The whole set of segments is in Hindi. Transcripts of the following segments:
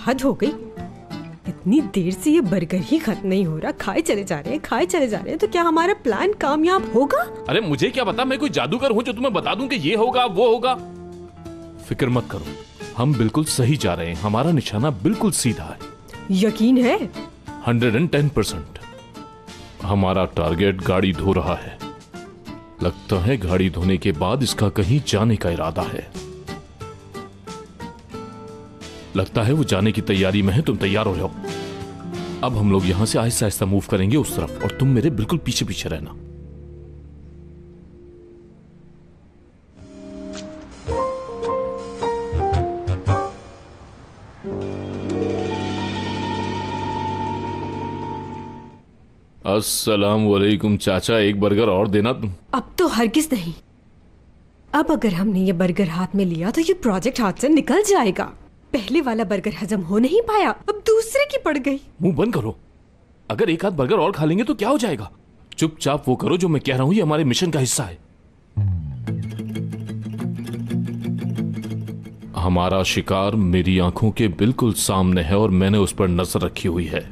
हद हो गई। इतनी देर से ये बर्गर ही खत्म नहीं हो रहा, खाए चले जा रहे हैं, खाए चले जा रहे हैं। तो क्या हमारा प्लान कामयाब होगा? अरे मुझे क्या पता, मैं कोई जादूगर हूँ जो तुम्हें बता दूं कि ये होगा वो होगा। फिक्र मत करो, हम बिल्कुल सही जा रहे हैं। हमारा निशाना बिल्कुल सीधा है। यकीन है? 110%। हमारा टारगेट गाड़ी धो रहा है। लगता है गाड़ी धोने के बाद इसका कहीं जाने का इरादा है। लगता है वो जाने की तैयारी में है। तुम तैयार हो जाओ। अब हम लोग यहां से आहिस्ता आहिस्ता मूव करेंगे उस तरफ, और तुम मेरे बिल्कुल पीछे पीछे रहना। अस्सलाम वालेकुम चाचा, एक बर्गर और देना तुम। अब तो हरगिज नहीं। अब अगर हमने ये बर्गर हाथ में लिया तो ये प्रोजेक्ट हाथ से निकल जाएगा। पहले वाला बर्गर हजम हो नहीं पाया, अब दूसरे की पड़ गई। मुंह बंद करो। अगर एक आध बर्गर और खा लेंगे तो क्या हो जाएगा? चुपचाप वो करो जो मैं कह रहा हूं, ये हमारे मिशन का हिस्सा है। हमारा शिकार मेरी आंखों के बिल्कुल सामने है और मैंने उस पर नजर रखी हुई है।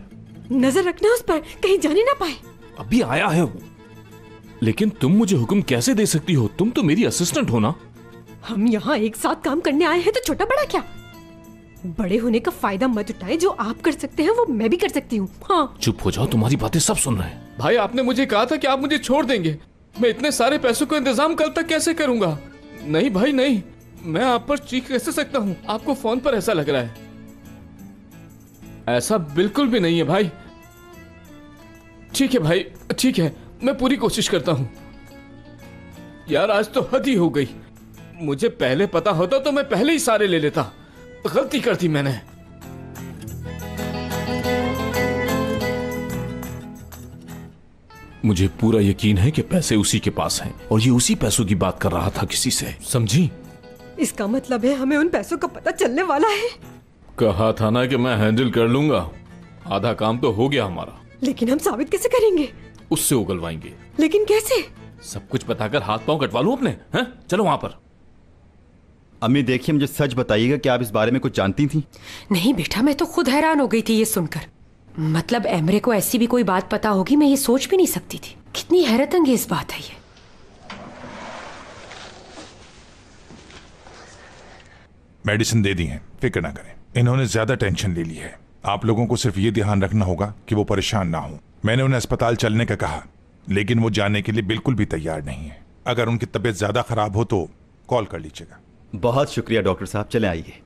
नजर रखना उस पर, कहीं जाने ना पाए। अभी आया है वो। लेकिन तुम मुझे हुक्म कैसे दे सकती हो? तुम तो मेरी असिस्टेंट हो ना। हम यहाँ एक साथ काम करने आए हैं तो छोटा बड़ा क्या? बड़े होने का फायदा मत उठाए। जो आप कर सकते हैं वो मैं भी कर सकती हूँ। हाँ चुप हो जाओ, तुम्हारी बातें सब सुन रहे हैं। भाई आपने मुझे कहा था कि आप मुझे छोड़ देंगे। मैं इतने सारे पैसों का इंतजाम कल तक कैसे करूंगा? नहीं भाई नहीं, मैं आप पर चीख कैसे सकता हूँ? आपको फोन पर ऐसा लग रहा है। ऐसा बिल्कुल भी नहीं है भाई। ठीक है भाई, ठीक है, मैं पूरी कोशिश करता हूँ। यार आज तो हद ही हो गई। मुझे पहले पता होता तो मैं पहले ही सारे ले लेता। गलती कर दी मैंने। मुझे पूरा यकीन है कि पैसे उसी के पास हैं और ये उसी पैसों की बात कर रहा था किसी से, समझी? इसका मतलब है हमें उन पैसों का पता चलने वाला है। कहा था ना कि मैं हैंडल कर लूंगा। आधा काम तो हो गया हमारा। लेकिन हम साबित कैसे करेंगे? उससे उगलवाएंगे। लेकिन कैसे? सब कुछ बताकर हाथ पांव कटवा लूं अपने, हैं? चलो वहां पर। अम्मी देखिए, मुझे सच बताइएगा कि आप इस बारे में कुछ जानती थी? नहीं बेटा, मैं तो खुद हैरान हो गई थी ये सुनकर। मतलब एमरे को ऐसी भी कोई बात पता होगी, मैं ये सोच भी नहीं सकती थी। कितनी हैरत अंगेज बात है ये। मेडिसिन दे दी है, फिक्र ना करें। इन्होंने ज्यादा टेंशन ले ली है। आप लोगों को सिर्फ ये ध्यान रखना होगा कि वो परेशान ना हो। मैंने उन्हें अस्पताल चलने का कहा, लेकिन वो जाने के लिए बिल्कुल भी तैयार नहीं है। अगर उनकी तबीयत ज्यादा खराब हो तो कॉल कर लीजिएगा। बहुत शुक्रिया डॉक्टर साहब, चले आइए।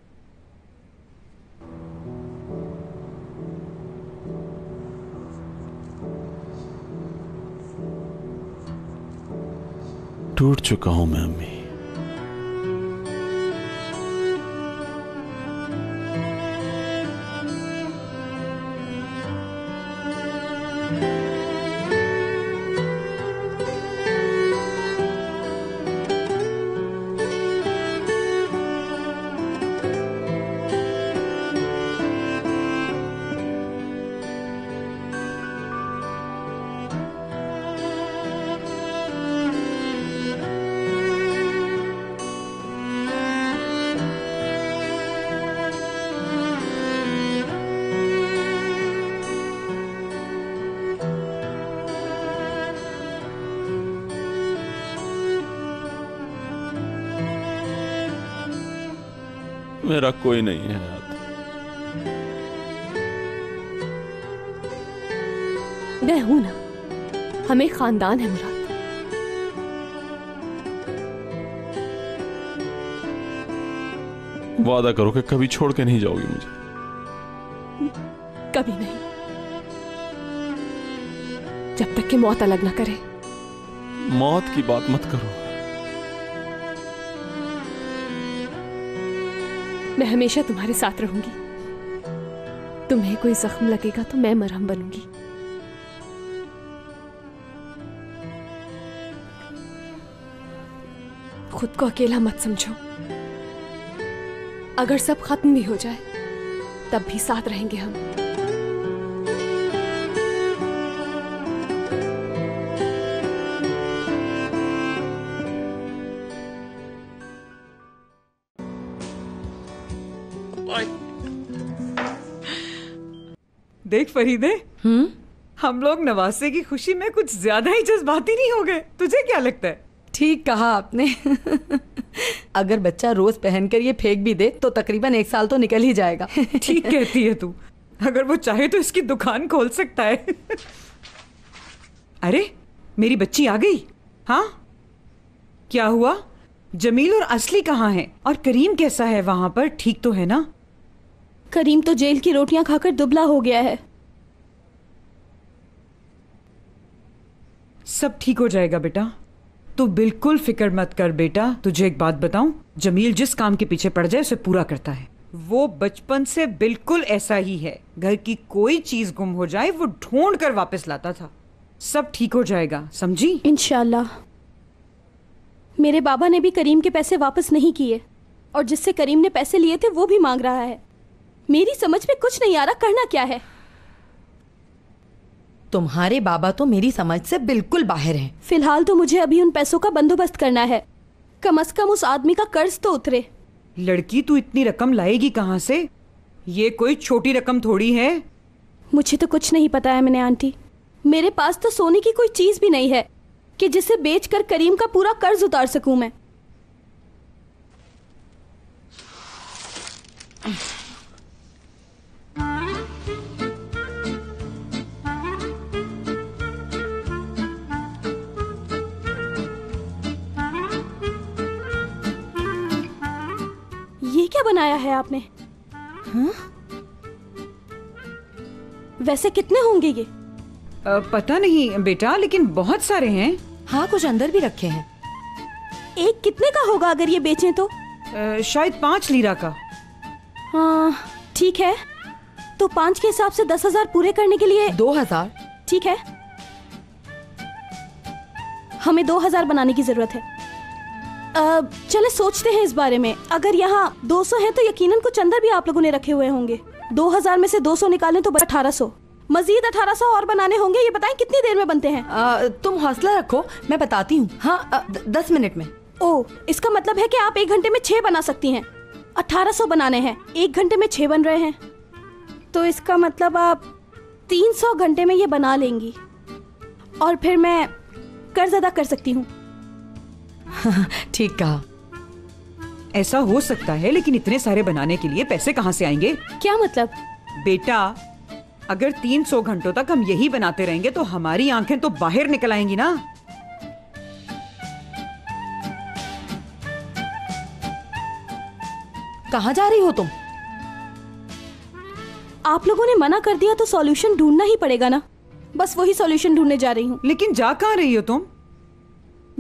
टूट चुका हूं मैं अम्मी। मेरा कोई नहीं है यार। मैं हूं ना, हमें खानदान है मुराद। वादा करो कि कभी छोड़ के नहीं जाओगी मुझे। कभी नहीं, जब तक कि मौत अलग ना करे। मौत की बात मत करो। मैं हमेशा तुम्हारे साथ रहूंगी। तुम्हें कोई जख्म लगेगा तो मैं मरहम बनूंगी। खुद को अकेला मत समझो। अगर सब खत्म भी हो जाए तब भी साथ रहेंगे हम। देख फरीदे, हम लोग नवासे की खुशी में कुछ ज्यादा ही जज्बाती नहीं हो गए? तुझे क्या लगता है? ठीक कहा आपने। अगर बच्चा रोज पहनकर ये फेंक भी दे तो तकरीबन 1 साल तो निकल ही जाएगा। ठीक कहती है तू। अगर वो चाहे तो इसकी दुकान खोल सकता है। अरे मेरी बच्ची आ गई। हाँ, क्या हुआ? जमील और असली कहाँ हैं? और करीम कैसा है वहां पर? ठीक तो है ना? करीम तो जेल की रोटियां खाकर दुबला हो गया है। सब ठीक हो जाएगा बेटा, तू बिल्कुल फिक्र मत कर बेटा। तुझे एक बात बताऊं, जमील जिस काम के पीछे पड़ जाए उसे पूरा करता है। वो बचपन से बिल्कुल ऐसा ही है। घर की कोई चीज गुम हो जाए वो ढूंढ कर वापस लाता था। सब ठीक हो जाएगा, समझी? इंशाल्लाह। मेरे बाबा ने भी करीम के पैसे वापस नहीं किए और जिससे करीम ने पैसे लिए थे वो भी मांग रहा है। मेरी समझ में कुछ नहीं आ रहा, करना क्या है? तुम्हारे बाबा तो मेरी समझ से बिल्कुल बाहर हैं। फिलहाल तो मुझे अभी उन पैसों का बंदोबस्त करना है। कम से कम उस आदमी का कर्ज तो उतरे। लड़की, तू इतनी रकम लाएगी कहाँ से? ये कोई छोटी रकम थोड़ी है। मुझे तो कुछ नहीं पता है मैंने आंटी। मेरे पास तो सोने की कोई चीज भी नहीं है कि जिसे बेचकर करीम का पूरा कर्ज उतार सकूं मैं। ये क्या बनाया है आपने? हाँ? वैसे कितने होंगे ये? पता नहीं बेटा, लेकिन बहुत सारे हैं। हाँ, कुछ अंदर भी रखे हैं। एक कितने का होगा अगर ये बेचें तो? शायद 5 लीरा का। हाँ ठीक है, तो 5 के हिसाब से 10,000 पूरे करने के लिए 2,000। ठीक है, हमें 2,000 बनाने की जरूरत है। चले सोचते हैं इस बारे में। अगर यहाँ 200 है तो यकीनन कुछ अंदर भी आप लोगों ने रखे हुए होंगे। 2,000 में से 200 निकालें तो 1800। मजीद 1800 और बनाने होंगे। ये बताएं कितनी देर में बनते हैं? तुम हौसला रखो, मैं बताती हूँ। हाँ, 10 मिनट में। ओह, इसका मतलब है कि आप 1 घंटे में 6 बना सकती हैं। 1800 बनाने हैं, 1 घंटे में 6 बन रहे हैं, तो इसका मतलब आप 300 घंटे में ये बना लेंगी और फिर मैं कर्ज अदा कर सकती हूँ। ठीक कहा। ऐसा हो सकता है, लेकिन इतने सारे बनाने के लिए पैसे कहाँ से आएंगे? क्या मतलब? बेटा, अगर 300 घंटों तक हम यही बनाते रहेंगे तो हमारी आंखें तो बाहर निकल आएंगी ना। कहाँ जा रही हो तुम? आप लोगों ने मना कर दिया तो सॉल्यूशन ढूंढना ही पड़ेगा ना। बस वही सॉल्यूशन ढूंढने जा रही हूँ। लेकिन जा कहाँ रही हो तुम?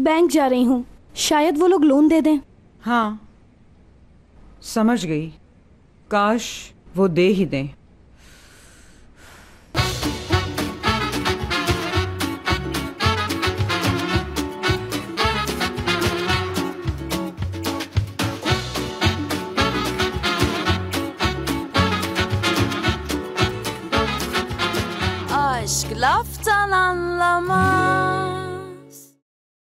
बैंक जा रही हूँ, शायद वो लोग लोन दे दें। हाँ समझ गई, काश वो दे ही दें। Aşk laftan anlamaz.